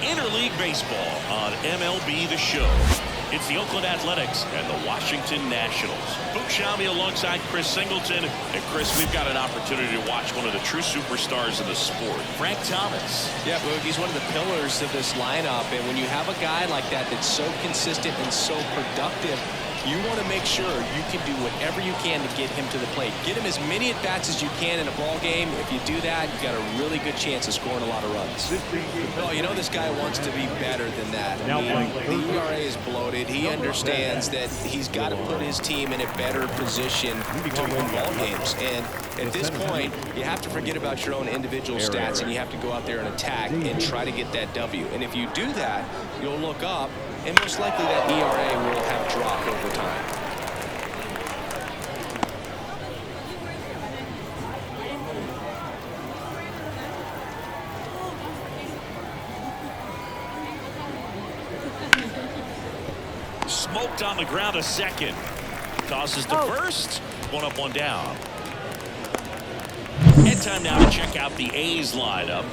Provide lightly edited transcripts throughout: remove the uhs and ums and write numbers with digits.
Interleague Baseball on MLB The Show. It's the Oakland Athletics and the Washington Nationals. Boog Sciambi alongside Chris Singleton. And Chris, we've got an opportunity to watch one of the true superstars in the sport, Frank Thomas. Yeah, Boog, he's one of the pillars of this lineup. And when you have a guy like that that's so consistent and so productive, you want to make sure you can do whatever you can to get him to the plate. Get him as many at-bats as you can in a ball game. If you do that, you've got a really good chance of scoring a lot of runs. Well, you know this guy wants to be better than that. I mean, the ERA is bloated. He understands that he's got to put his team in a better position to win ball games. And at this point, you have to forget about your own individual stats, and you have to go out there and attack and try to get that W. And if you do that, you'll look up, and most likely that ERA will have dropped over time. Smoked on the ground a second. Tosses to first. One up, one down. And time now to check out the A's lineup.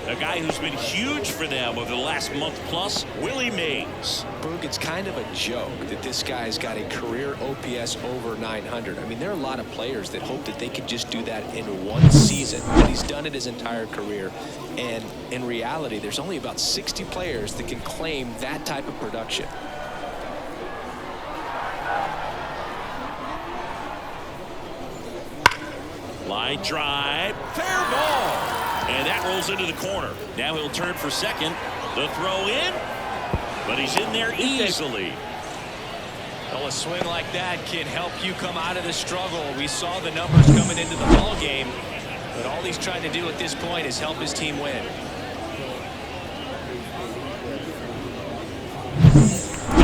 A guy who's been huge for them over the last month plus, Willie Mays. Boog, it's kind of a joke that this guy's got a career OPS over 900. I mean, there are a lot of players that hope that they could just do that in one season, but he's done it his entire career. And in reality, there's only about 60 players that can claim that type of production. Line drive, fair ball. And that rolls into the corner. Now he'll turn for second. The throw in, but he's in there easily. Well, a swing like that can help you come out of the struggle. We saw the numbers coming into the ball game, but all he's trying to do at this point is help his team win.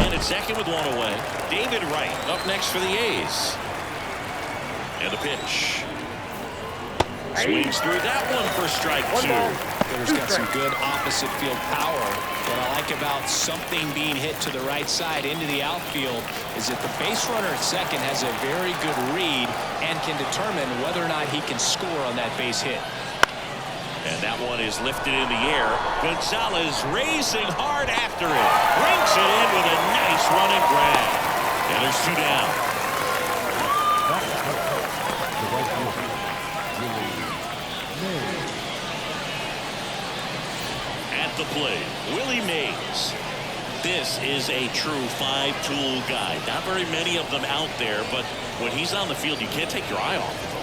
And at second with one away, David Wright up next for the A's. And the pitch. Swings through that one for strike two. There's got some good opposite field power. What I like about something being hit to the right side into the outfield is that the base runner at second has a very good read and can determine whether or not he can score on that base hit. And that one is lifted in the air. Gonzalez racing hard after it. Brings it in with a nice run and grab. And there's two down. At the plate, Willie Mays. This is a true five-tool guy. Not very many of them out there, but when he's on the field, you can't take your eye off of him.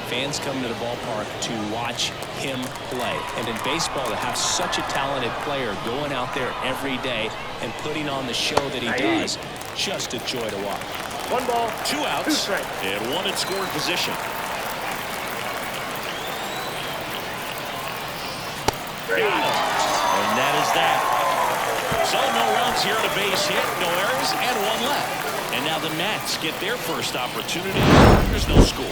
Fans come to the ballpark to watch him play. And in baseball, to have such a talented player going out there every day and putting on the show that he does, just a joy to watch. One ball, two outs, and one in scoring position. Got him. And that is that. So no runs here on a base hit, no errors, and one left. And now the Mets get their first opportunity. There's no score.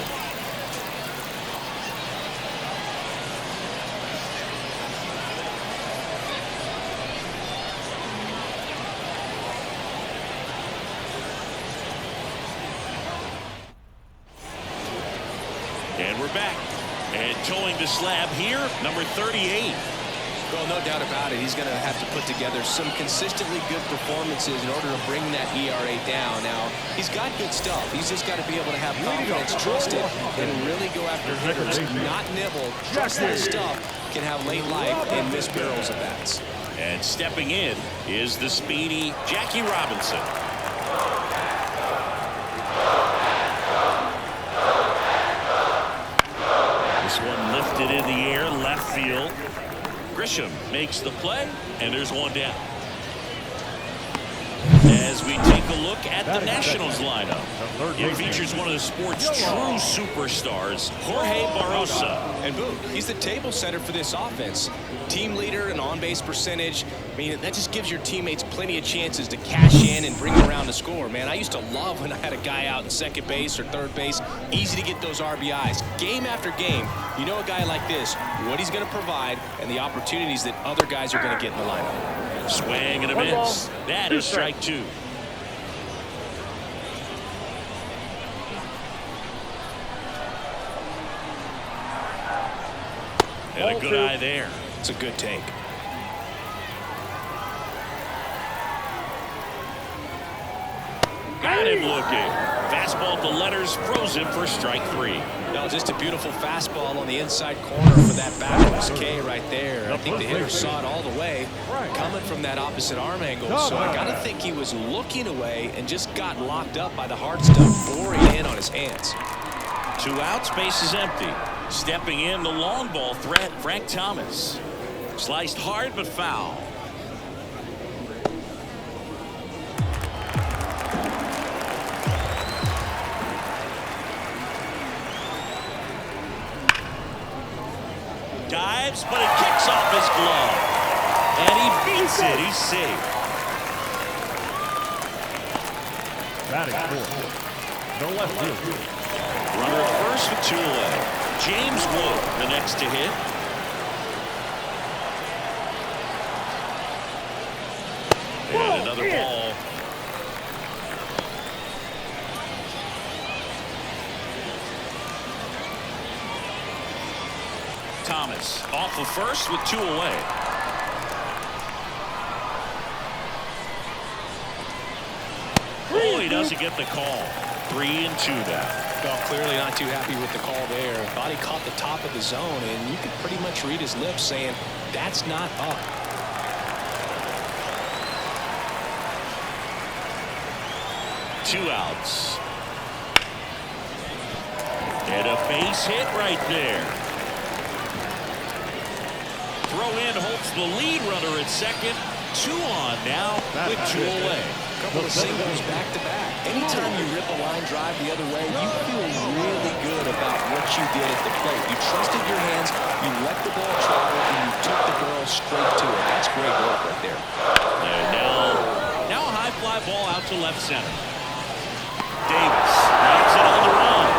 And we're back. And towing the slab here, number 38. Well, no doubt about it. He's going to have to put together some consistently good performances in order to bring that ERA down. Now, he's got good stuff. He's just got to be able to have confidence, trust it, and really go after hitters, not nibble. Trust that his stuff can have late life and miss barrels of bats. And stepping in is the speedy Jackie Robinson. This one lifted in the air, left field. Grisham makes the play, and there's one down. As we take a look at the Nationals lineup, it features one of the sport's true superstars, Jorge Barrosa. And boom, he's the table setter for this offense. Team leader and on-base percentage. I mean, that just gives your teammates plenty of chances to cash in and bring around to score. Man, I used to love when I had a guy out in second base or third base. Easy to get those RBIs. Game after game, you know a guy like this, what he's going to provide and the opportunities that other guys are going to get in the lineup. Swing and a miss. That is strike two. And a good eye there. It's a good take. Got him looking. Fastball at the letters, throws him for strike 3. No, just a beautiful fastball on the inside corner for that backwards K right there. I think the hitter saw it all the way coming from that opposite arm angle. So I got to think he was looking away and just got locked up by the hard stuff boring in on his hands. 2 outs, base is empty. Stepping in, the long ball threat, Frank Thomas. Sliced hard but foul. Dives, but it kicks off his glove. And he beats it. He's safe. Batting fourth. No left field. Runner at first with 2 away. James Wood, the next to hit. And another ball. Thomas off of first with 2 away. Oh, he doesn't get the call. 3-2 now. Well, clearly not too happy with the call there. Thought he caught the top of the zone, and you could pretty much read his lips saying, that's not up. Two outs. And a base hit right there. Throw in holds the lead runner at second. 2 on now with 2 away. Couple of singles back-to-back. Anytime you rip a line drive the other way, you feel really good about what you did at the plate. You trusted your hands, you let the ball travel, and you took the girl straight to it. That's great work right there. And now a high fly ball out to left center. Davis grabs it on the run.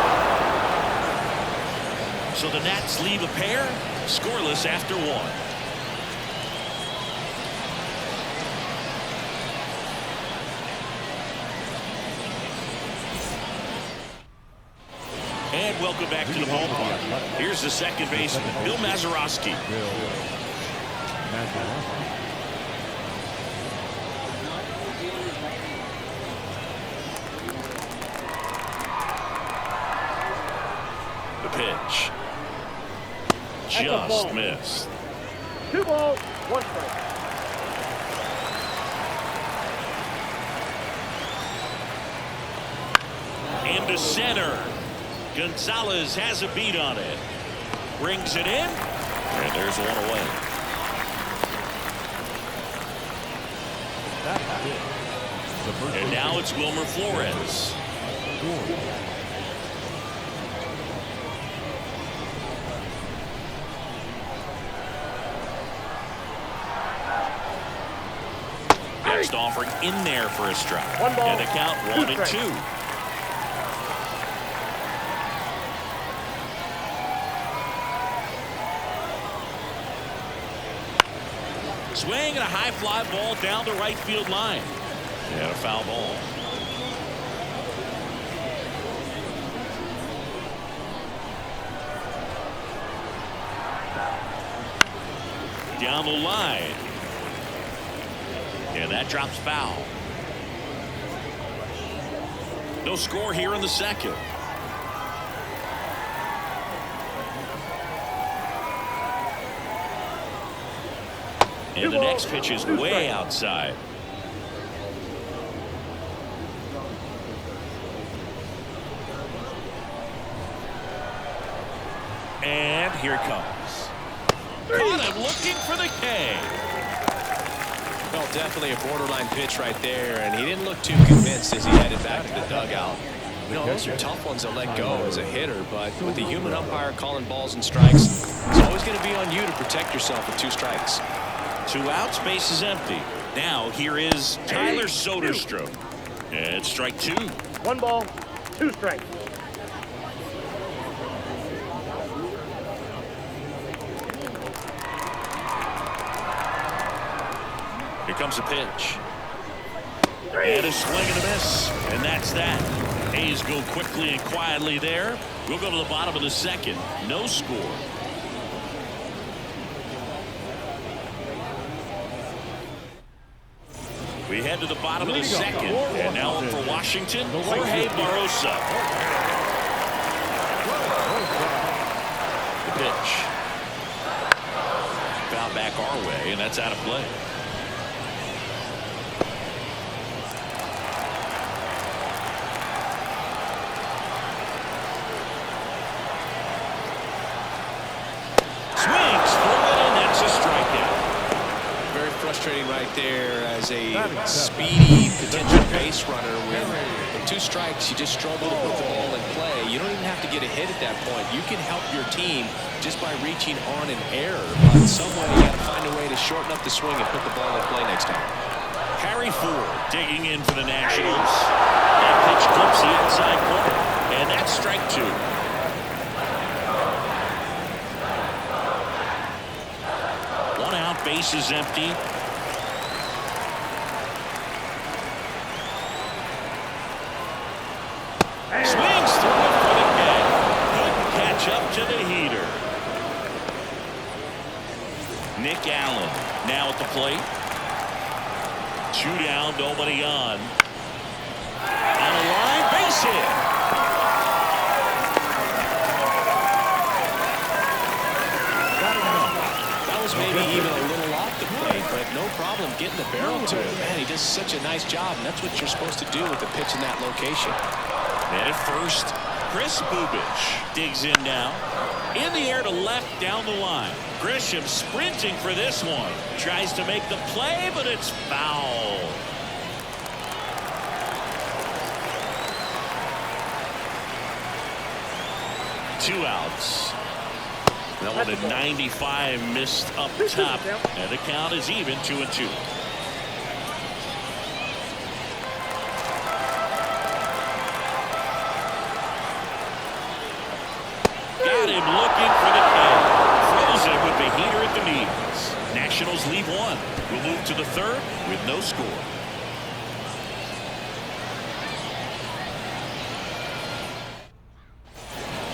So the Nats leave a pair, scoreless after 1. And welcome back to the ballpark. Here's the second baseman, Bill Mazeroski. The pitch. Just missed. 2 balls, 1 strike. Into center. Gonzalez has a beat on it. Brings it in. And there's 1 away. And now it's Wilmer Flores. Next offering in there for a strike. 1 ball, and the count 1-2. Swing and a high fly ball down the right field line. And a foul ball. Down the line. And that drops foul. No score here in the second. And the next pitch is way outside. And here it comes. Caught him looking for the K. Well, definitely a borderline pitch right there, and he didn't look too convinced as he headed back to the dugout. You know, those are tough ones to let go as a hitter, but with the human umpire calling balls and strikes, it's always going to be on you to protect yourself with 2 strikes. 2 outs, base is empty. Now here is Tyler Soderstrom. And strike 2. 1 ball, 2 strikes. Here comes a pitch. And a swing and a miss. And that's that. A's go quickly and quietly there. We'll go to the bottom of the second. No score. We head to the bottom of the second. And now up for Washington, Jorge Barrosa. The pitch. Foul back our way, and that's out of play. Swings through it, and that's a strikeout. Very frustrating right there as a speedy potential base runner. With 2 strikes, you just struggle to put the ball in play. You don't even have to get a hit at that point. You can help your team just by reaching on an error. But some way, you got to find a way to shorten up the swing and put the ball in play next time. Harry Ford digging in for the Nationals. That pitch clips the inside corner, and that's strike 2. One out, base is empty. Swings through it for the catch. Couldn't catch up to the heater. Nick Allen now at the plate. 2 down, nobody on. On a line, base hit. That was maybe even a little off the plate, but no problem getting the barrel to it. Man, he does such a nice job, and that's what you're supposed to do with the pitch in that location. And at first, Chris Bubich digs in now. In the air to left down the line. Grisham sprinting for this one. Tries to make the play, but it's foul. Two outs. That one at 95 missed up top. And the count is even 2-2. Got him looking for the kill. Throws it with the heater at the knees. Nationals leave 1. We'll move to the 3rd with no score.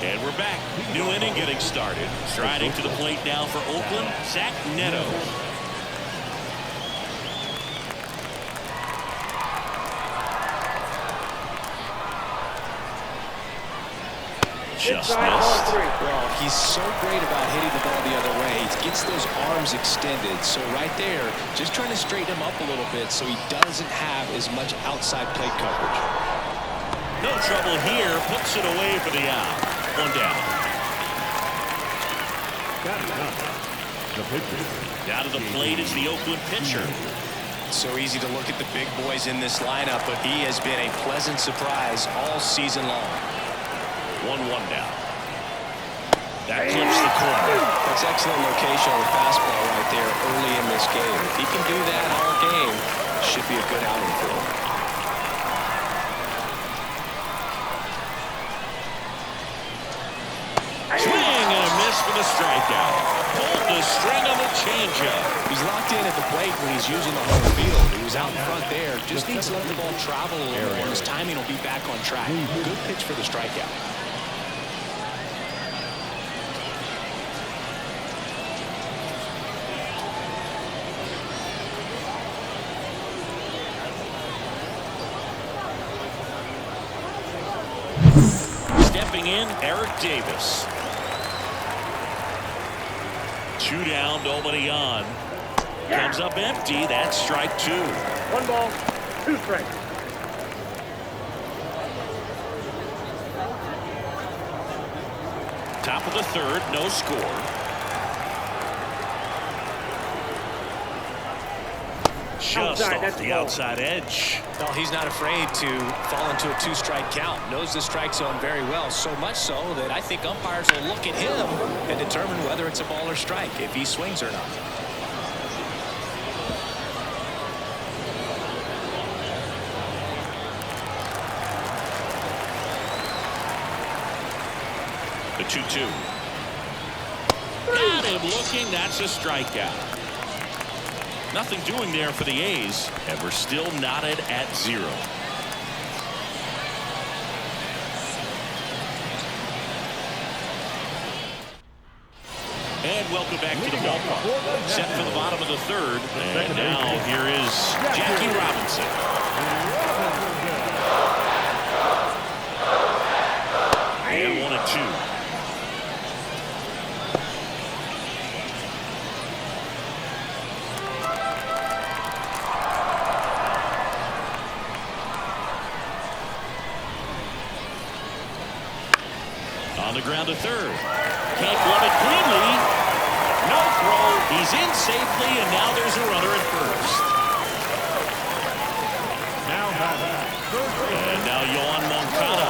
And we're back. New inning getting started. Striding to the plate now for Oakland, Zach Neto. Just missed. Well, he's so great about hitting the ball the other way. He gets those arms extended. So right there, just trying to straighten him up a little bit so he doesn't have as much outside plate coverage. No trouble here. Puts it away for the out. 1 down. Down to the plate is the Oakland pitcher. So easy to look at the big boys in this lineup, but he has been a pleasant surprise all season long. 1-1 down. That clips the corner. That's excellent location on the fastball right there early in this game. If he can do that all game, should be a good outing for him. Swing and a miss for the strikeout. Pulled the string on the changeup. He's locked in at the plate when he's using the home field. He was out in front there. Just needs to let the ball travel a little more. His timing will be back on track. Good pitch for the strikeout. Stepping in, Eric Davis. 2 down, nobody on. Comes up empty. That's strike 2. 1 ball, 2 strikes. Top of the 3rd, no score. Just off the outside edge. Well, he's not afraid to fall into a 2-strike count. Knows the strike zone very well, so much so that I think umpires will look at him and determine whether it's a ball or strike, if he swings or not. The 2-2. Got him looking. That's a strikeout. Nothing doing there for the A's, and we're still knotted at 0. And And welcome back to the ballpark. Set for the bottom of the third. And now here is Jackie Robinson. And 1-2. On the ground to third. Can't glove it cleanly. No throw. He's in safely, and now there's a runner at first. And now Yohan Moncada.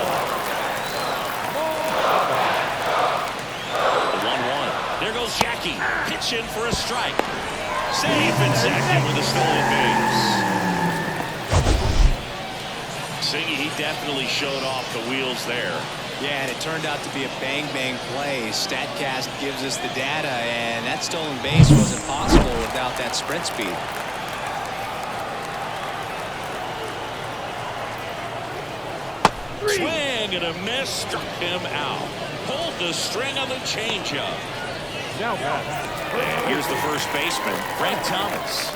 The 1-1. There goes Jackie. Pitch in for a strike. Safe and second with a stolen base. Singy, he definitely showed off the wheels there. Yeah, and it turned out to be a bang-bang play. StatCast gives us the data, and that stolen base wasn't possible without that sprint speed. Swing and a miss, struck him out. Pulled the string on the changeup. And here's the first baseman, Frank Thomas.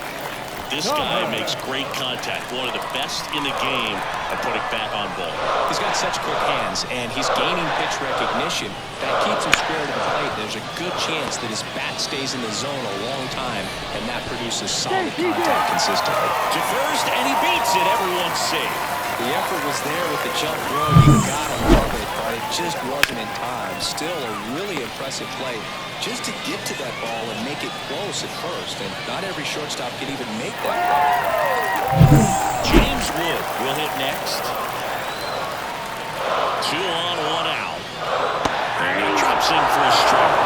This guy makes great contact. One of the best in the game at putting bat on ball. He's got such quick hands, and he's gaining pitch recognition. That keeps him square to the plate. There's a good chance that his bat stays in the zone a long time, and that produces solid contact consistently. To first, and he beats it. Everyone's safe. The effort was there with the jump throw. You gotta love it, but it just wasn't in time. Still a really impressive play. Just to get to that ball and make it close at first, and not every shortstop can even make that play. James Wood will hit next. 2 on, 1 out. And he drops in for a strike.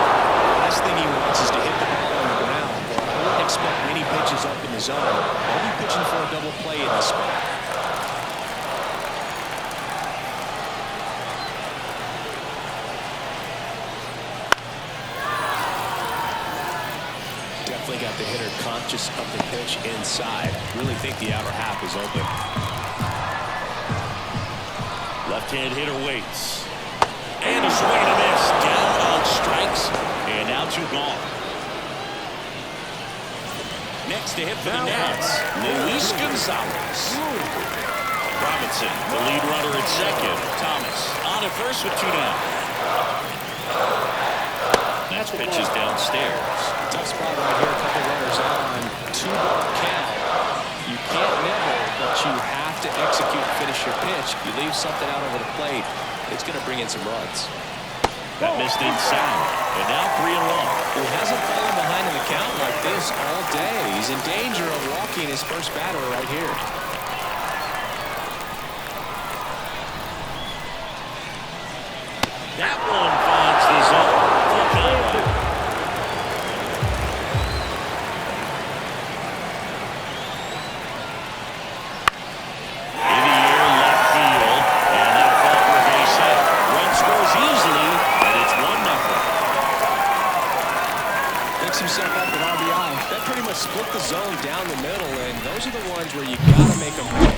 Last thing he wants is to hit the ball on the ground. But I wouldn't expect many pitches up in the zone. I'll be pitching for a double play in this spot. Definitely got the hitter conscious of the pitch inside. Really think the outer half is open. Left-hand hitter waits. And a swing and a miss. Down on strikes. And now 2 gone. Next to hit for the Nats, Luis Gonzalez. Robinson, the lead runner at second. Thomas on at first with 2 down. That pitch is downstairs. Tough spot right here. A couple runners on. 2-ball count. You can't nibble, but you have to execute and finish your pitch. You leave something out over the plate, it's going to bring in some runs. That missed inside. And now 3-1. He hasn't fallen behind in the count like this all day. He's in danger of walking his first batter right here. That one finds the zone. Himself up with RBI. That pretty much split the zone down the middle, and those are the ones where you gotta make them pay.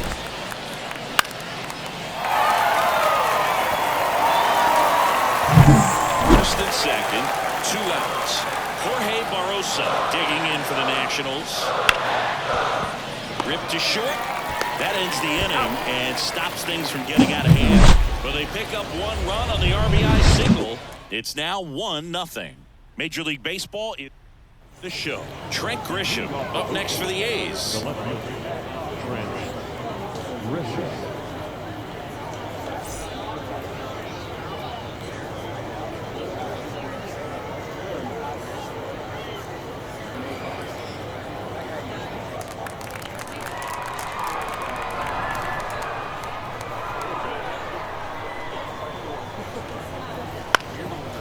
First and second, 2 outs. Jorge Barrosa digging in for the Nationals. Ripped to short. That ends the inning and stops things from getting out of hand. But they pick up 1 run on the RBI single. It's now 1-0. Major League Baseball is the show. Trent Grisham up next for the A's.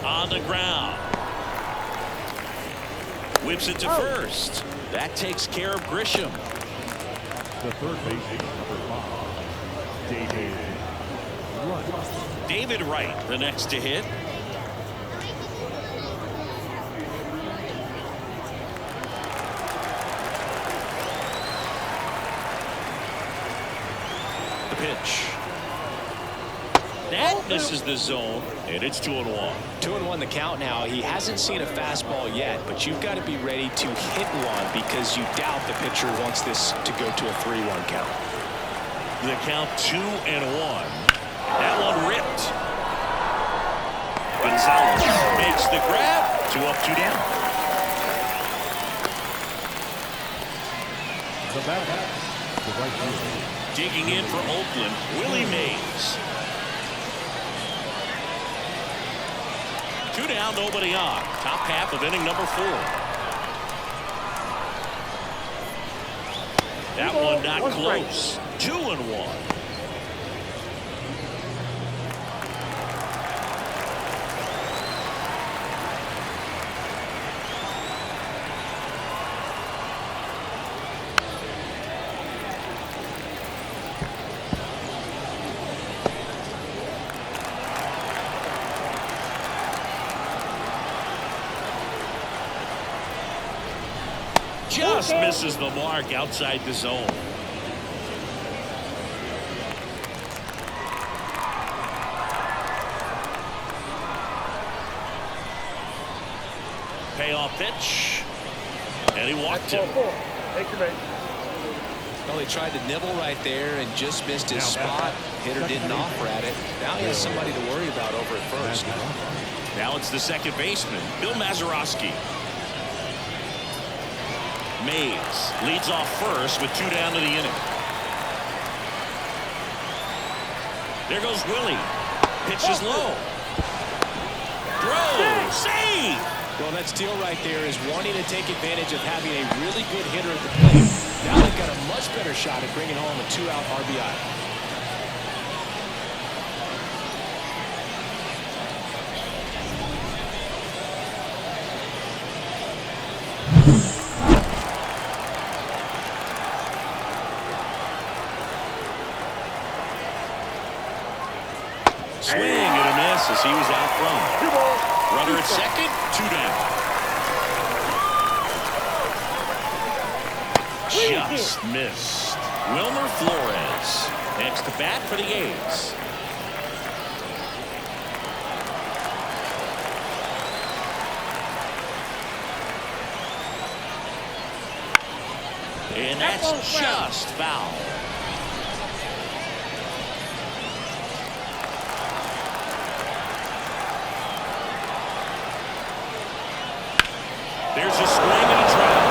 On the ground. Whips it to first. That takes care of Grisham. The third baseman, number 5, David Wright, the next to hit. The pitch. That misses the zone, and it's 2-1. 2-1 the count now. He hasn't seen a fastball yet, but you've got to be ready to hit one because you doubt the pitcher wants this to go to a 3-1 count. The count 2-1. That one ripped. Gonzalez makes the grab. 2 up, 2 down. The batter, the right fielder. Digging in for Oakland, Willie Mays. 2 down, nobody on. Top half of inning number 4. That one not close. 2-1. Just misses the mark outside the zone. Payoff pitch. And he walked him. Well, he tried to nibble right there and just missed his spot. Hitter didn't offer at it. Now he has somebody to worry about over at first. Now it's the second baseman, Bill Mazeroski. Mays leads off first with 2 down to the inning. There goes Willie. Pitches low. Throw. Save. Well, that steal right there is wanting to take advantage of having a really good hitter at the plate. Now they've got a much better shot at bringing home a 2-out RBI. Swing and a miss as he was out front. Runner at second, 2 down. Just missed. Wilmer Flores next to bat for the A's. And that's just foul. There's a swing and a trap.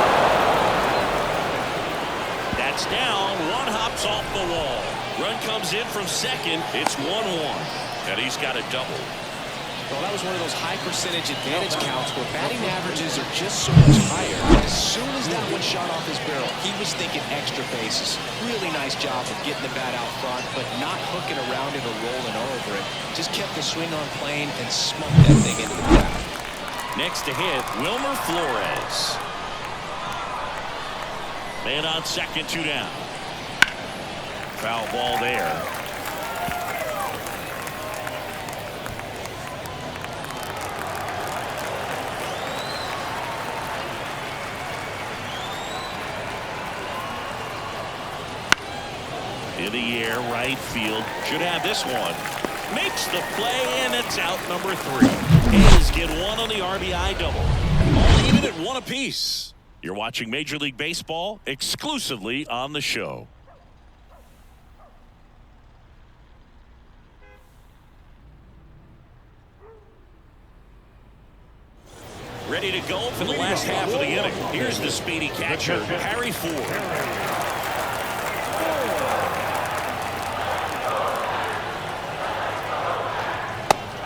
That's down. One hops off the wall. Run comes in from second. It's 1-1. And he's got a double. Well, that was one of those high percentage advantage counts where batting averages are just so much higher. As soon as that one shot off his barrel, he was thinking extra bases. Really nice job of getting the bat out front, but not hooking around it or rolling over it. Just kept the swing on plane and smoked that thing into the bat. Next to hit, Wilmer Flores. Man on second, 2 down. Foul ball there. In the air, right field. Should have this one. Makes the play, and it's out number 3. A's get one on the RBI double. All even at 1 apiece. You're watching Major League Baseball exclusively on the show. Ready to go for the last half of the inning. Here's the speedy catcher, Harry Ford.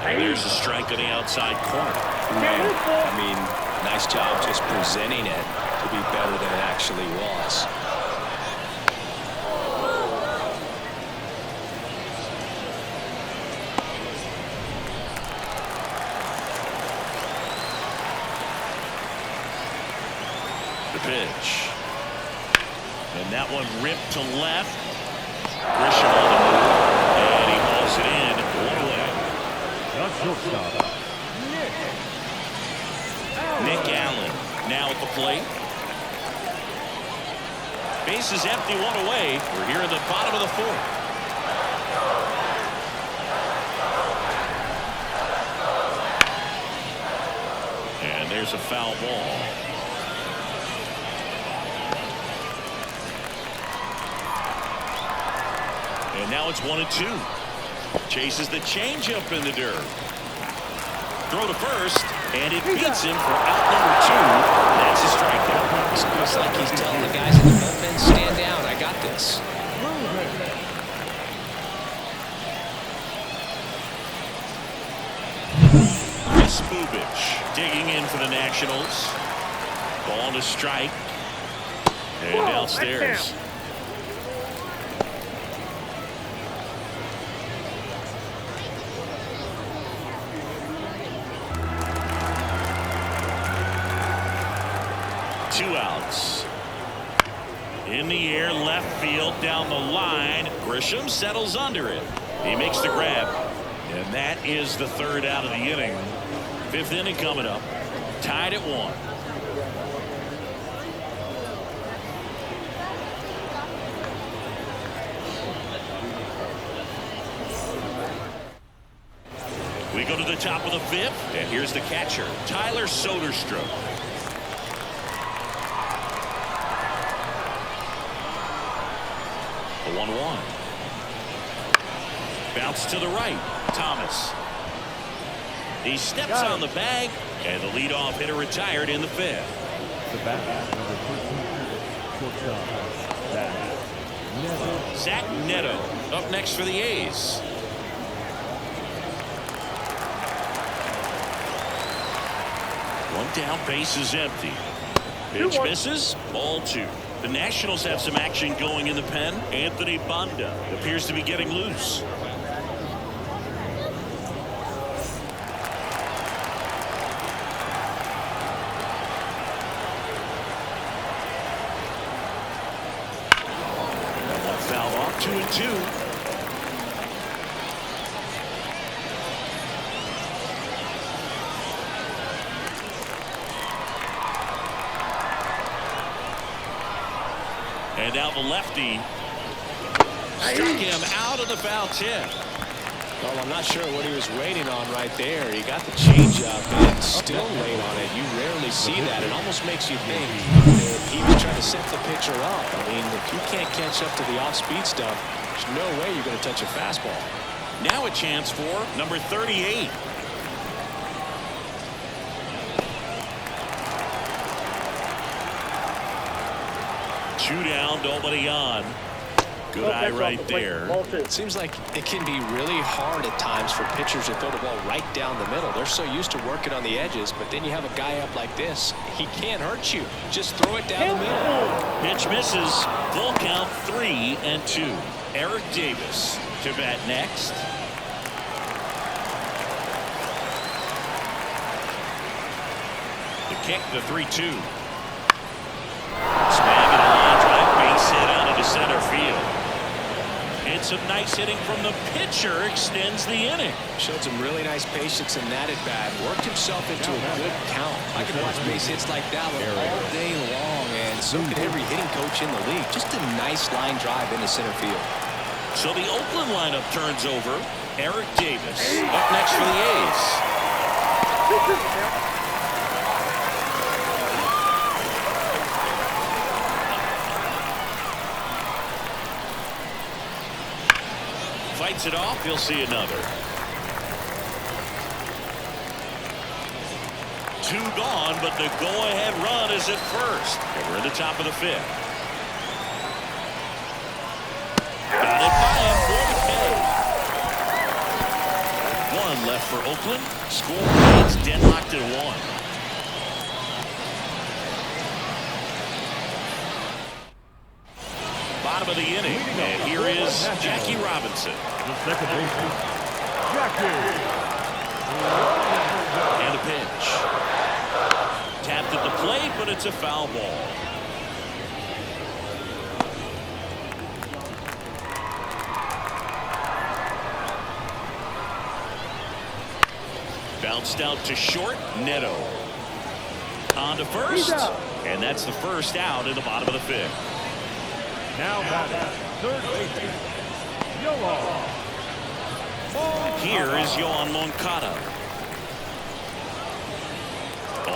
And there's a strike on the outside corner. I mean, nice job just presenting it to be better than it actually was. The pitch. And that one ripped to left. Grisham on the move. And he hauls it in. 1 away. Nick Allen now at the plate. Base is empty, 1 away. We're here in the bottom of the 4th. There's a foul ball. And now it's 1-2. Chases the changeup in the dirt. Throw to first, and it beats him for out number 2. That's a strikeout. It's like he's telling the guys in the bullpen, stand down, I got this. Chris Bubich digging in for the Nationals. Ball to strike. And downstairs. Two outs. In the air, left field, down the line. Grisham settles under it. He makes the grab. And that is the third out of the inning. Fifth inning coming up. Tied at 1. We go to the top of the 5th. And here's the catcher, Tyler Soderstrom. The 1-1. Bounce to the right. Thomas. He steps on the bag, and the leadoff hitter retired in the 5th. The bat, number 13, shortstop, Zach Neto up next for the A's. One down, base is empty. Pitch misses. Ball 2. The Nationals have some action going in the pen. Anthony Banda appears to be getting loose. One foul off, 2-2. And now the lefty struck him out of the foul tip. Well, I'm not sure what he was waiting on right there. He got the changeup and still laid on it. You rarely see that. It almost makes you think that he was trying to set the pitcher up. I mean, if you can't catch up to the off-speed stuff, there's no way you're going to touch a fastball. Now a chance for number 38. Two down, nobody on. Good eye right there. It seems like it can be really hard at times for pitchers to throw the ball right down the middle. They're so used to working on the edges, but then you have a guy up like this. He can't hurt you. Just throw it down the middle. Pitch misses. Full count, 3-2. Eric Davis to bat next. The kick, the 3-2. Smagging a line drive, base hit out into center field. And some nice hitting from the pitcher extends the inning. Showed some really nice patience in that at bat. Worked himself into a good count. I could watch base hits like that one all day long, and so could every hitting coach in the league. Just a nice line drive into center field. So the Oakland lineup turns over. Eric Davis up next for the A's. Fights it off. He'll see another. 2 gone, but the go-ahead run is at first. And we're in the top of the 5th. Got it by him for the K. 1 left for Oakland. Score remains deadlocked at 1. Bottom of the inning, and here is Jackie Robinson. the second baseman, Jackie. And a pitch. Tapped at the plate, but it's a foul ball. Bounced out to short. Neto on to first, and that's the first out in the bottom of the 5th. Now batting, third baseman, Yoan. Here is Yoan Moncada.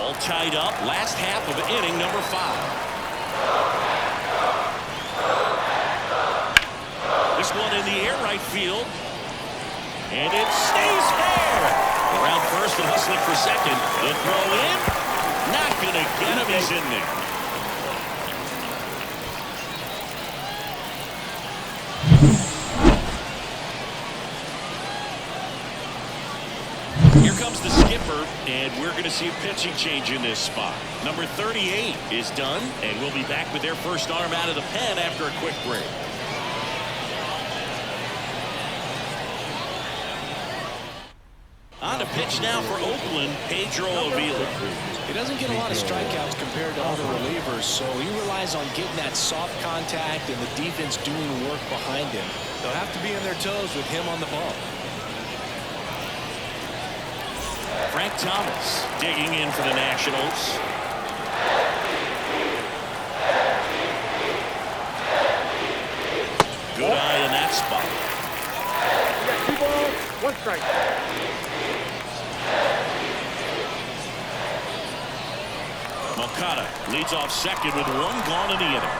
All tied up. Last half of inning number 5. This one in the air right field. And it stays there. Around first and hustling for second. The throw in. Not going to get him. He's in there. Here comes the skipper, and we're going to see a pitching change in this spot. Number 38 is done, and we'll be back with their first arm out of the pen after a quick break. On the pitch now for Oakland, Pedro Avila. He doesn't get a lot of strikeouts compared to other relievers, so he relies on getting that soft contact and the defense doing the work behind him. They'll have to be on their toes with him on the ball. Frank Thomas digging in for the Nationals. Good eye in that spot. You got 2 balls, 1 strike. Moncada leads off second with 1 gone in the inning.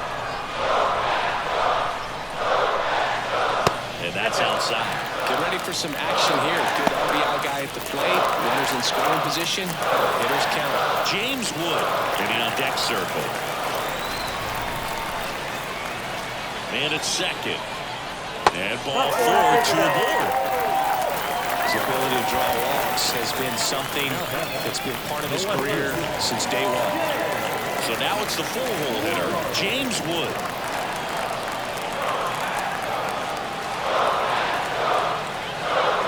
And that's outside. Get ready for some action here. Good RBI guy at the plate. Runners in scoring position. Hitters count. James Wood getting on deck circle. Man at second. And ball 4 to aboard. His ability to draw walks has been something that's been part of his career since day one. So now it's the full-hole hitter, James Wood.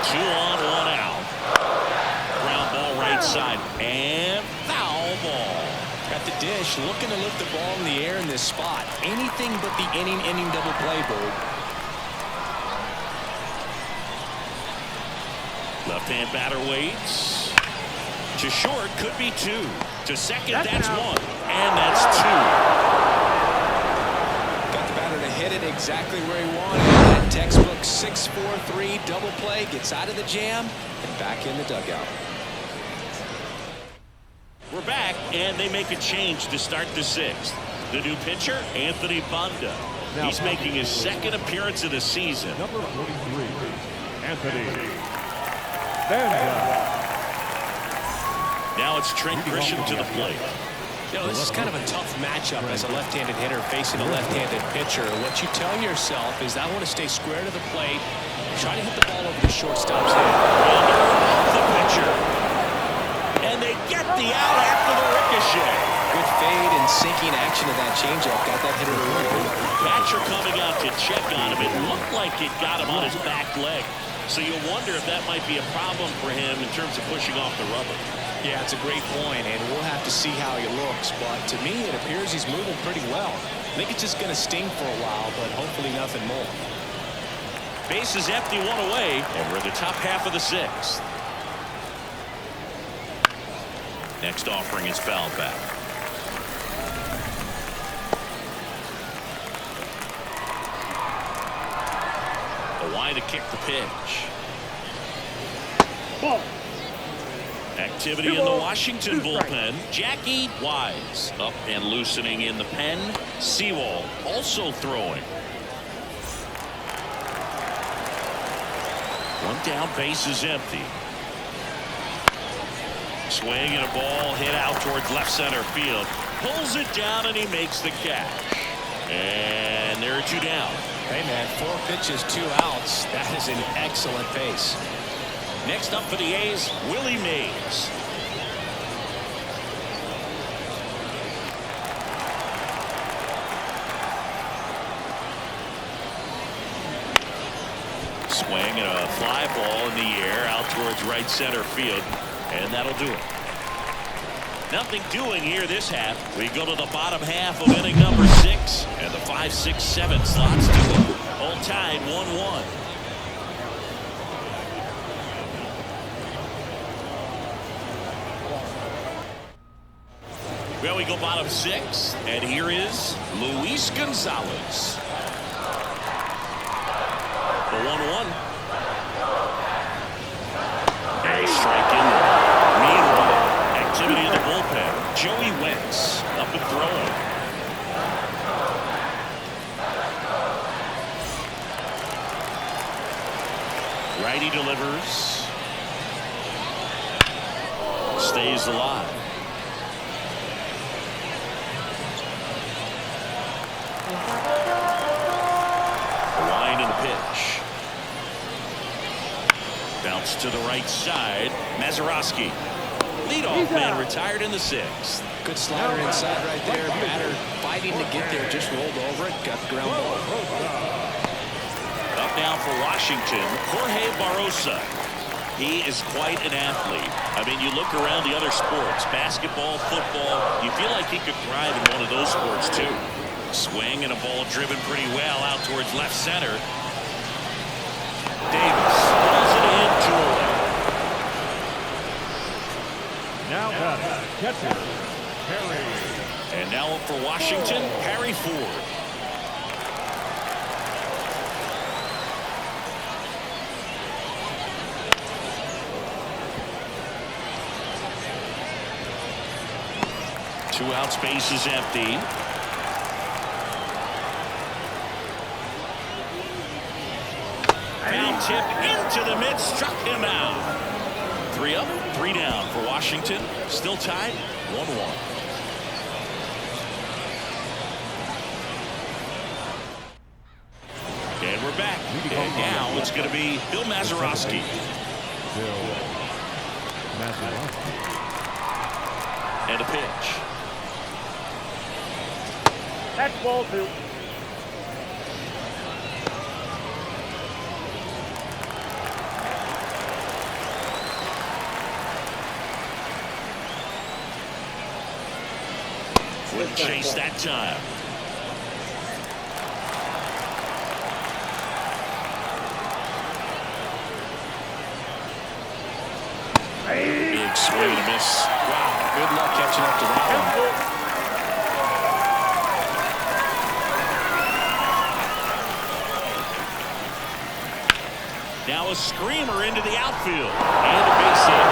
Two on, 1 out. Ground ball right side. And foul ball. At the dish, looking to lift the ball in the air in this spot. Anything but the inning double play, Bird. Left-hand batter waits. To short, could be 2. To second, that's 1. And that's 2. Got the batter to hit it exactly where he wanted. That textbook 6-4-3 double play. Gets out of the jam and back in the dugout. We're back, and they make a change to start the 6th. The new pitcher, Anthony Banda. He's making his 2nd appearance of the season. Number 43, Anthony Banda. Now it's Trent Grisham to the plate. You know, this is kind of a tough matchup as a left-handed hitter facing a left-handed pitcher. What you tell yourself is I want to stay square to the plate, try to hit the ball over the shortstop's head. The pitcher. And they get the out after the ricochet. Good fade and sinking action of that changeup. Got that hitter to work. Catcher coming out to check on him. It looked like it got him on his back leg. So you wonder if that might be a problem for him in terms of pushing off the rubber. Yeah, it's a great point, and we'll have to see how he looks. But to me, it appears he's moving pretty well. I think it's just going to sting for a while, but hopefully nothing more. Base is empty, 1 away, and we're in the top half of the 6th. Next offering is fouled back. Why to kick the pitch. Ball. Activity in the Washington bullpen. Jackie Wise up and loosening in the pen. Sewell also throwing. 1 down, base is empty. Swing and a ball hit out towards left center field. Pulls it down and he makes the catch. And there are 2 down. Hey, man, 4 pitches, 2 outs. That is an excellent pace. Next up for the A's, Willie Mays. Swing and a fly ball in the air out towards right center field. And that'll do it. Nothing doing here this half. We go to the bottom half of inning number 6. And the 5, 6, 7 slots to go. All tied 1-1. Well, we go bottom 6. And here is Luis Gonzalez. The 1-1. And a strike in there. Meanwhile, activity in the bullpen. Righty delivers. Stays alive. Line in the pitch. Bounce to the right side. Mazeroski. Leadoff man retired in the 6th. Good slider inside right there. Batter fighting to get there. Just rolled over it. Got the ground ball. Up now for Washington, Jorge Barrosa. He is quite an athlete. I mean, you look around the other sports, basketball, football, you feel like he could thrive in one of those sports too. Swing and a ball driven pretty well out towards left center. Davis pulls it in to away. Now batting, catcher, Harry. And now up for Washington, Harry Ford. Two outs, base is empty. Foul tip into the mid, struck him out. 3 up, 3 down for Washington. Still tied, 1-1. And we're back. And now it's going to be Bill Mazeroski. Bill Mazeroski. And a pitch. That's ball 2. Wouldn't chase that time. Big swing and a miss. Wow, good luck catching up to that one. Now a screamer into the outfield. And a base hit.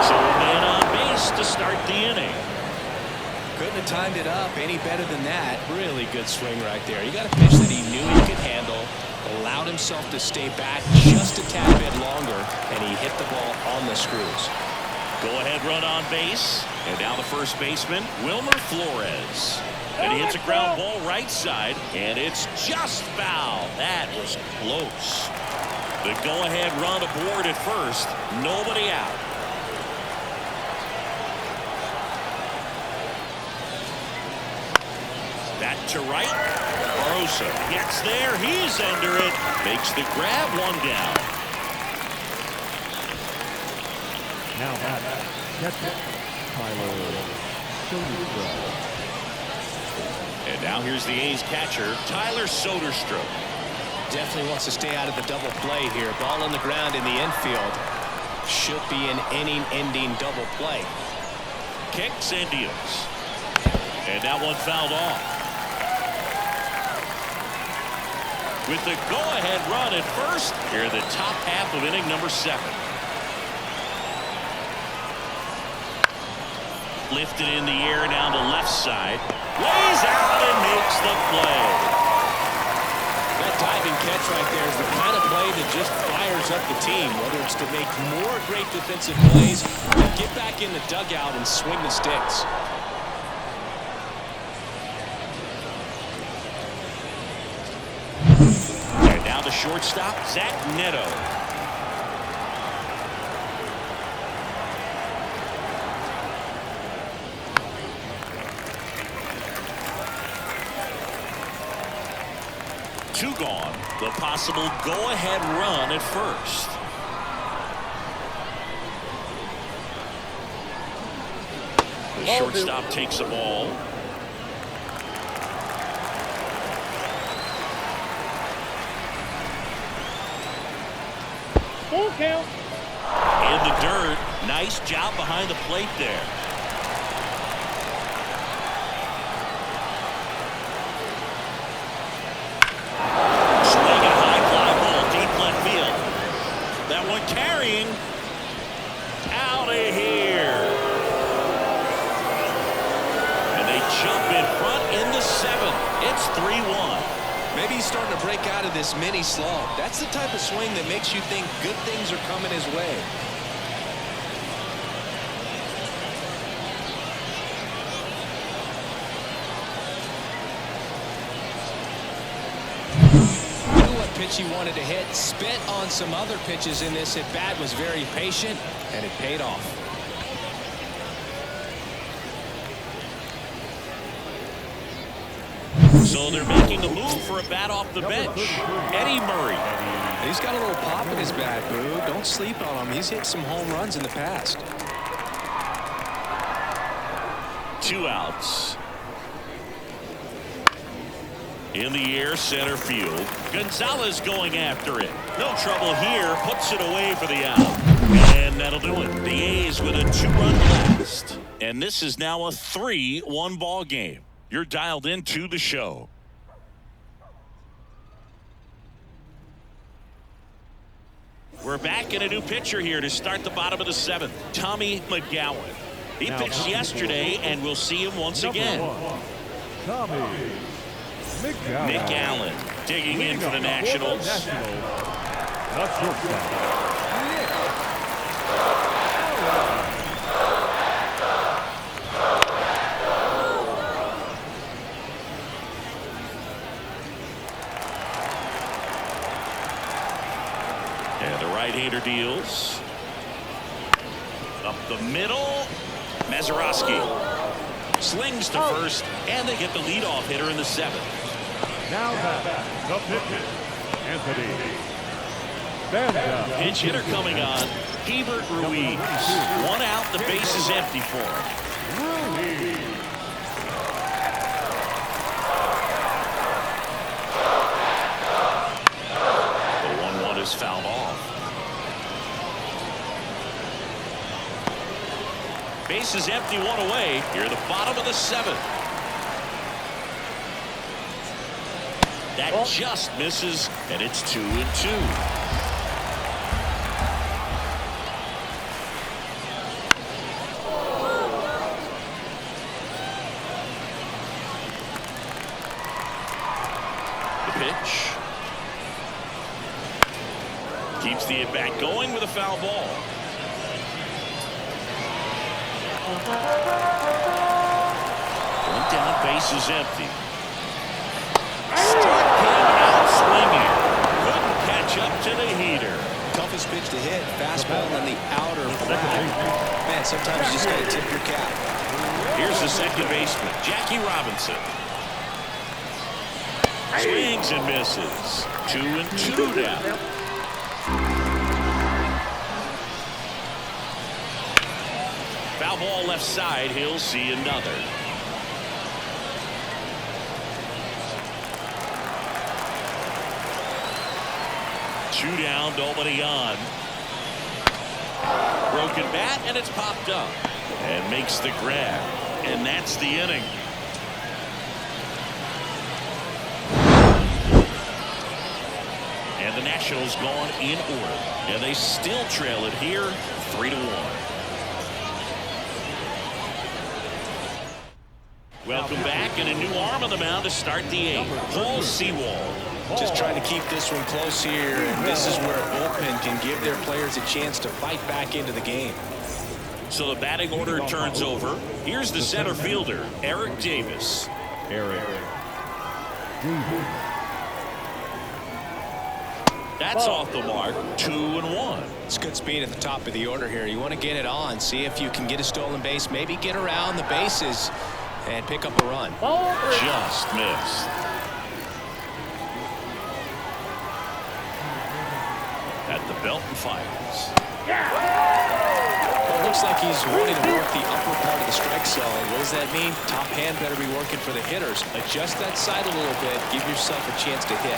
So a man on base to start the inning. Couldn't have timed it up any better than that. Really good swing right there. He got a pitch that he knew he could handle, allowed himself to stay back just a tad bit longer, and he hit the ball on the screws. Go-ahead run on base. And now the first baseman, Wilmer Flores. And he hits a ground ball right side, and it's just foul. That was close. The go-ahead run aboard at first. Nobody out. Back to right. Barrosa gets there. He's under it. Makes the grab, 1 down. Now batting, catcher, Tyler Soderstrom. And now here's the A's catcher, Tyler Soderstrom. Definitely wants to stay out of the double play here. Ball on the ground in the infield. Should be an inning-ending double play. Kicks and deals. And that one fouled off. With the go-ahead run at first, here in the top half of inning number 7. Lifted in the air down the left side. Lays out and makes the play. That diving catch right there is the kind of play that just fires up the team, whether it's to make more great defensive plays or get back in the dugout and swing the sticks. And now the shortstop, Zach Neto. Two gone. The possible go-ahead run at first. The shortstop takes a ball. Full count. In the dirt. Nice job behind the plate there. Swinging high fly ball deep left field. That one carrying. Out of here. And they jump in front in the 7th. It's 3-1. Maybe he's starting to break out of this mini slump. That's the type of swing that makes you think good things are coming his way. Knew what pitch he wanted to hit. Spit on some other pitches in this at-bat. Was very patient, and it paid off. So they're making a move for a bat off the bench. Eddie Murray. He's got a little pop in his bat, Boo. Don't sleep on him. He's hit some home runs in the past. 2 outs. In the air, center field. Gonzalez going after it. No trouble here. Puts it away for the out. And that'll do it. The A's with a 2-run blast. And this is now a 3-1 ball game. You're dialed into the show. We're back in a new pitcher here to start the bottom of the 7th. Tommy McGowan. He pitched yesterday, and we'll see him once again. Tommy McGowan. McGowan digging in for the Nationals. Not shortstop. And the right-hander deals. Up the middle. Mazeroski slings to first, and they get the leadoff hitter in the 7th. Now back, the pitcher, Anthony Banda. Pinch hitter coming on. Hebert Ruiz. 1 out, the base is empty for him. Ruiz. The 1-1 is fouled off. Base is empty, 1 away. Here at the bottom of the 7th. That just misses, and it's 2-2. The pitch. Keeps the at-bat going with a foul ball. One down, base is empty. Struck him out swinging. Couldn't catch up to the heater. Toughest pitch to hit. Fastball on the outer flat. Man, sometimes you just got to tip your cap. Here's the second baseman, Jackie Robinson. Swings and misses. 2-2 now. Foul ball left side. He'll see another. Two down, nobody on. Broken bat, and it's popped up. And makes the grab. And that's the inning. And the Nationals gone in order. And they still trail it here 3-1. Welcome back, and a new arm on the mound to start the 8th. Paul Sewald. Just trying to keep this one close here, and this is where a bullpen can give their players a chance to fight back into the game. So the batting order turns over. Here's the center fielder, Eric Davis. That's off the mark. 2-1. It's good speed at the top of the order here. You want to get it on, see if you can get a stolen base, maybe get around the bases and pick up a run. Just missed. At the belt and fires. Well, it looks like he's wanting to work the upper part of the strike zone. What does that mean? Top hand better be working for the hitters. Adjust that side a little bit. Give yourself a chance to hit.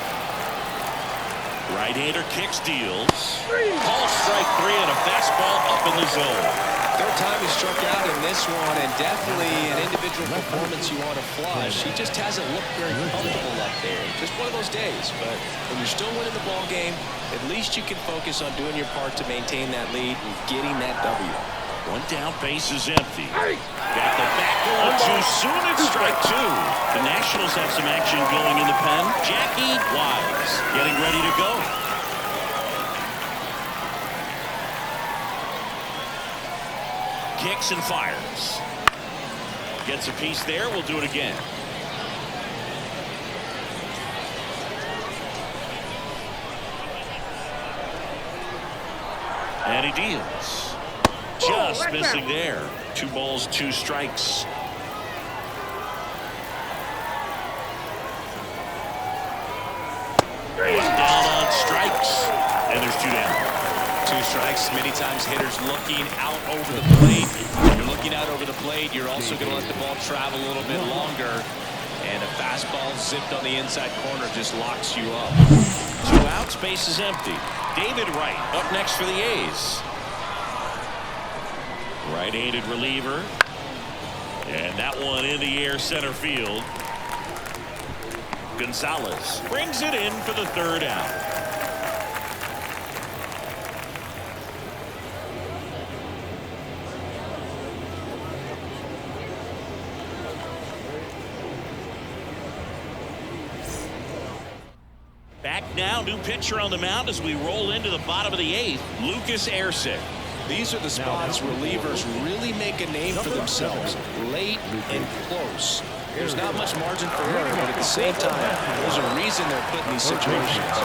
Right-hander kicks, deals. Call strike 3 and a fastball up in the zone. Third time he struck out in this one, and definitely an individual performance you want to flush. He just hasn't looked very comfortable up there. Just one of those days. But when you're still winning the ball game, at least you can focus on doing your part to maintain that lead and getting that W. One down, base is empty. Got the back going too soon. It's strike two. The Nationals have some action going in the pen. Jackie Wise getting ready to go. Kicks and fires. Gets a piece there. We'll do it again. And he deals. Just missing there. 2 balls, 2 strikes. One down on strikes. And there's 2 down. 2 strikes. Many times hitters looking out over the plate. When you're looking out over the plate, you're also going to let the ball travel a little bit longer. And a fastball zipped on the inside corner just locks you up. 2 outs, base is empty. David Wright up next for the A's. Right-handed reliever. And that one in the air center field. Gonzalez brings it in for the 3rd out. Back now, new pitcher on the mound as we roll into the bottom of the 8th. Lucas Erceg. These are the spots relievers really make a name for themselves. Late and close. There's not much margin for error, but at the same time, there's a reason they're put in these situations.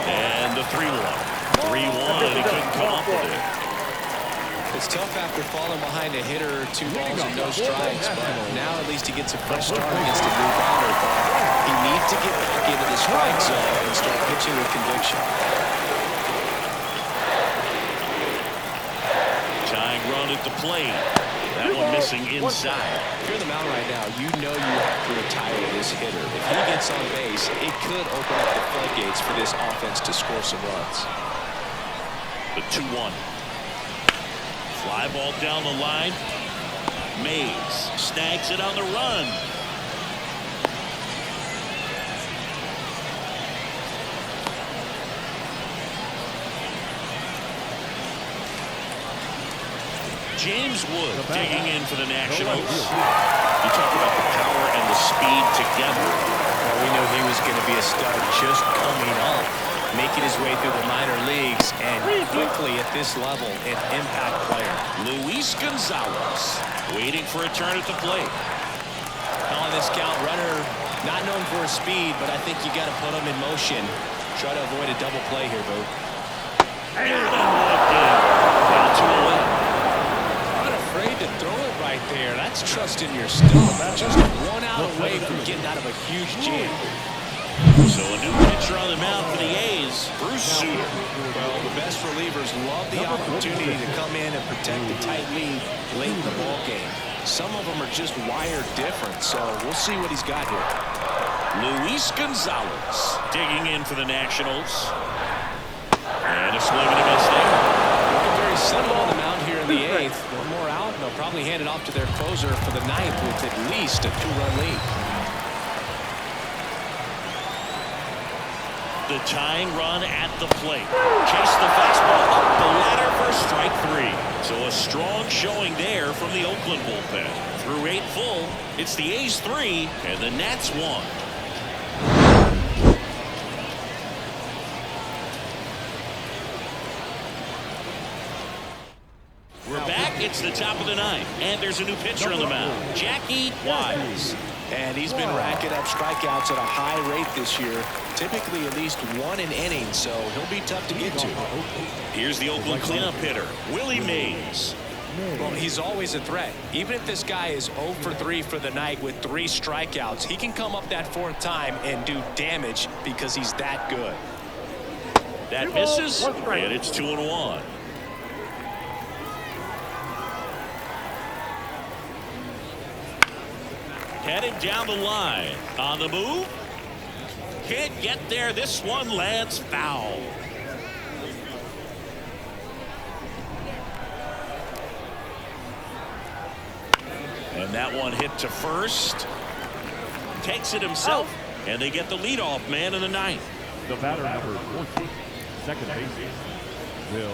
And the 3-1. 3-1, and he couldn't come up with it. It's tough after falling behind a hitter, 2 balls and no strikes, but now at least he gets a fresh start against a new batter. He needs to get back into the strike zone and start pitching with conviction. Tying run at the plate. That one missing inside. If you're on the mound right now, you know you have to retire this hitter. If he gets on base, it could open up the floodgates for this offense to score some runs. The 2-1. Fly ball down the line. Mays snags it on the run. James Wood digging in for the Nationals. You talk about the power and the speed together. Well, we knew he was going to be a stud just coming up, making his way through the minor leagues, and quickly at this level, an impact player. Luis Gonzalez waiting for a turn at the plate. On this count, runner not known for his speed, but I think you got to put him in motion. Try to avoid a double play here, Boo. And down 2-1. Afraid to throw it right there. That's trusting your stuff. Just 1 out away from getting out of a huge jam. So a new pitcher on the mound for the A's, Bruce Sutter. Well, the best relievers love the opportunity to come in and protect a tight lead late in the ball game. Some of them are just wired different, so we'll see what he's got here. Luis Gonzalez digging in for the Nationals. And a swing and a miss there. Looking very settled on the mound here in the 8th. One more out, and they'll probably hand it off to their closer for the 9th with at least a 2-run lead. The tying run at the plate. Chase the fastball up the ladder for strike 3. So a strong showing there from the Oakland bullpen. Through 8 full, it's the A's 3 and the Nats 1. We're back. It's the top of the 9th, and there's a new pitcher on the mound, Jackie Wise. And he's been racking up strikeouts at a high rate this year, typically at least 1 an inning, so he'll be tough to get to. Here's the Oakland cleanup hitter, Willie Mays. Well, he's always a threat. Even if this guy is 0 for 3 for the night with 3 strikeouts, he can come up that 4th time and do damage because he's that good. That misses, and it's 2-1. Headed down the line. On the move. Can't get there. This one lands foul. And that one hit to first. Takes it himself. And they get the leadoff man in the 9th. The batter number 14, second baseman, Will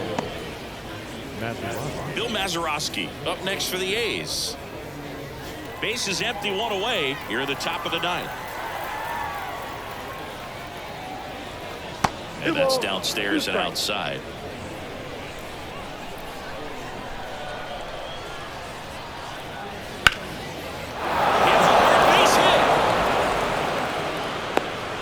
Bill Mazeroski up next for the A's. Base is empty, one away here at the top of the ninth. And that's downstairs and outside. Base hit.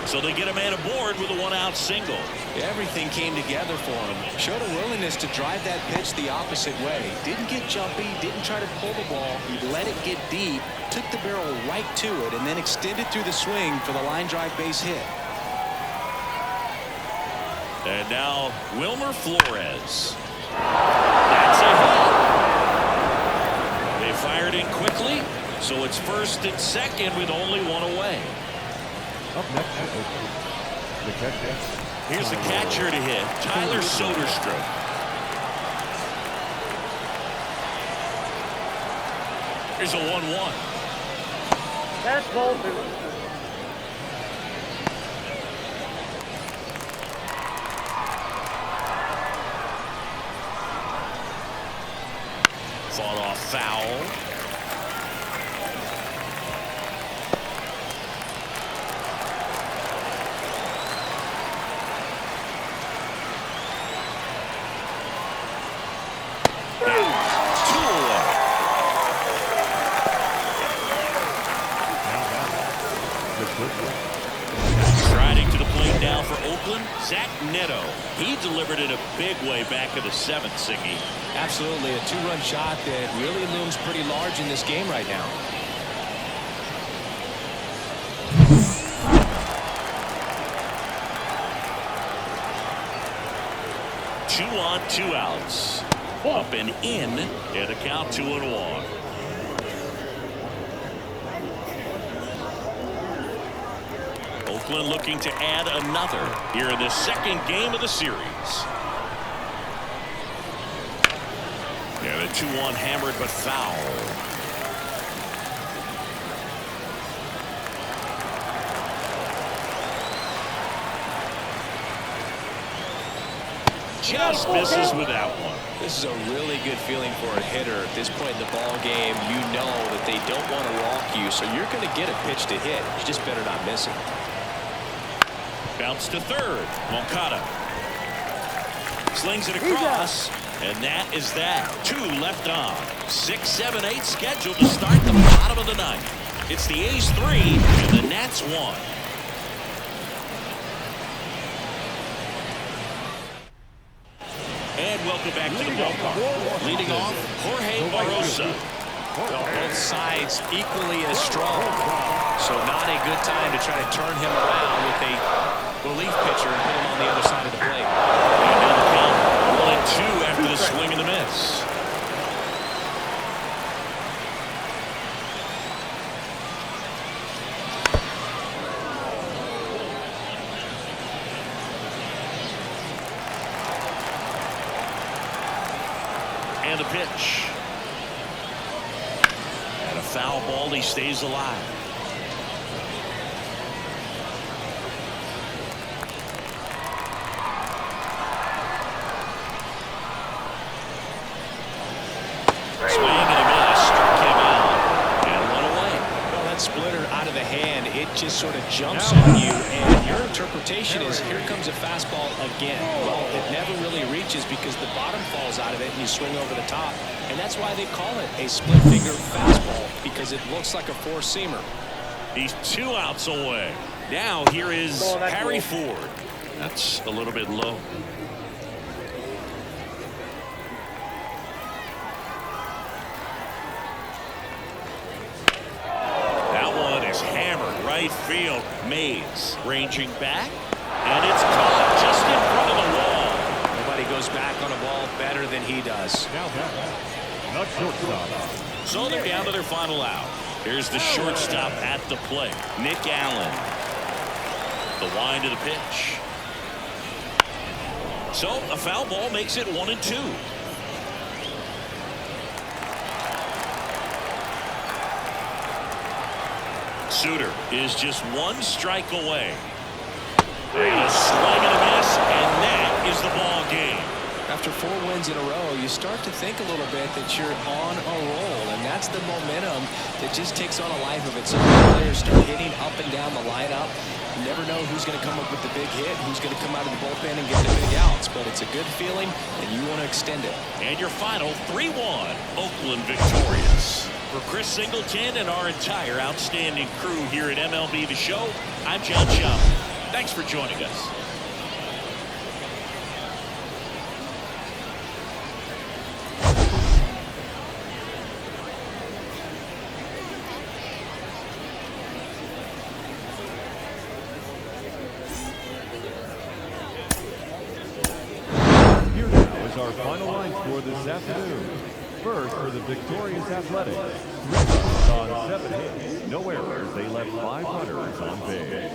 So they get a man aboard with a one-out single. Everything came together for him. Showed a willingness to drive that pitch the opposite way. Didn't get jumpy, didn't try to pull the ball. He let it get deep, took the barrel right to it, and then extended through the swing for the line drive base hit. And now Wilmer Flores. That's a hit. They fired in quickly, so it's first and second with only one away. Up next, the catcher. Here's the catcher to hit, Tyler Soderstrom. Here's a 1-1. That's ball two. Fought off foul. Striding to the plate now for Oakland, Zach Neto. He delivered it a big way back in the seventh, Siggy. Absolutely, a two-run shot that really looms pretty large in this game right now. Two on, two outs. Up and in, and the count 2-1. Oakland looking to add another here in the second game of the series. Yeah, the 2-1 hammered but foul. Just misses with that one. This is a really good feeling for a hitter at this point in the ball game. You know that they don't want to walk you, so you're going to get a pitch to hit. You just better not miss it. Bounce to third. Moncada slings it across, and that is that. Two left on. 6, 7, 8 scheduled to start the bottom of the ninth. It's the A's 3 and the Nats 1. And welcome back to the ballpark. Leading off, Jorge Barosa. Both sides equally as strong. So not a good time to try to turn him around with a relief pitcher and put him on the other side of the plate. And now the count 1-2 after the swing and the miss. And the pitch. And a foul ball, he stays alive. Swing and a miss, struck him out, and one away. Well, that splitter out of the hand, it just sort of jumps on you, and your interpretation is here comes a fastball again. Well, it never really reaches because the bottom falls out of it and you swing over the top, and that's why they call it a split finger fastball, because it looks like a four-seamer. He's 2 outs away. Now here is Harry Ford. That's a little bit low. Right field. Mays ranging back, and it's caught just in front of the wall. Nobody goes back on a ball better than he does. Not shortstop. So they're down to their final out. Here's the shortstop at the plate, Nick Allen. The wind to the pitch. So a foul ball makes it 1-2. Suter is just 1 strike away. And a swing and a miss, and that is the ball game. After 4 wins in a row, you start to think a little bit that you're on a roll, and that's the momentum that just takes on a life of its own. Players start hitting up and down the lineup. You never know who's going to come up with the big hit, who's going to come out of the bullpen and get the big outs, but it's a good feeling, and you want to extend it. And your final 3-1, Oakland victorious. For Chris Singleton and our entire outstanding crew here at MLB The Show, I'm John Schaub. Thanks for joining us. Here now is our final line score this afternoon. First, for the victorious Athletics, 3 runs on 7 hits, no errors. They left 5 runners on base.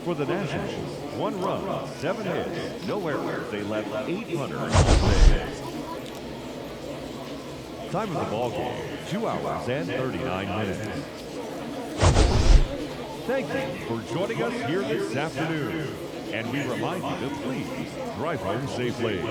For the Nationals, 1 run, 7 hits, no errors. They left 8 runners on base. Time of the ball game, 2 hours and 39 minutes. Thank you for joining us here this afternoon. And we remind you to please drive home safely.